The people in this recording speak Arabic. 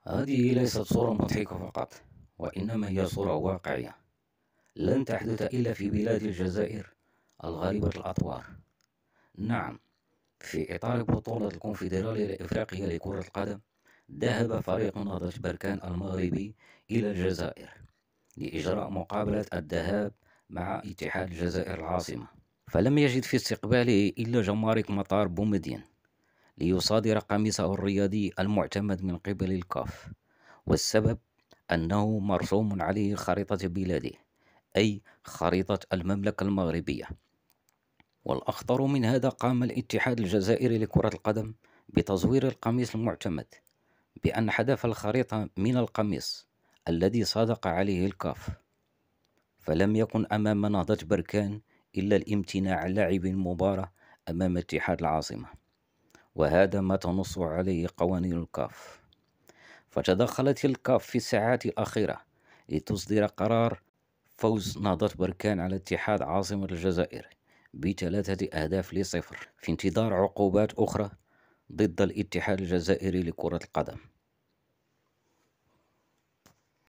هذه ليست صورة مضحكة فقط، وإنما هي صورة واقعية لن تحدث إلا في بلاد الجزائر الغريبة الأطوار. نعم، في إطار بطولة الكونفدرالية الإفريقية لكرة القدم، ذهب فريق نهضة بركان المغربي إلى الجزائر لإجراء مقابلة الذهاب مع اتحاد الجزائر العاصمة، فلم يجد في استقباله إلا جمارك مطار بومدين ليصادر قميصه الرياضي المعتمد من قبل الكاف، والسبب أنه مرسوم عليه خريطة بلاده، أي خريطة المملكة المغربية. والأخطر من هذا، قام الاتحاد الجزائري لكرة القدم بتزوير القميص المعتمد بأن حذف الخريطة من القميص الذي صادق عليه الكاف، فلم يكن أمام نهضة بركان إلا الامتناع عن لعب المباراة أمام اتحاد العاصمة، وهذا ما تنص عليه قوانين الكاف. فتدخلت الكاف في الساعات الأخيرة لتصدر قرار فوز نهضة بركان على اتحاد عاصمة الجزائر ب3 أهداف ل0، في انتظار عقوبات أخرى ضد الاتحاد الجزائري لكرة القدم.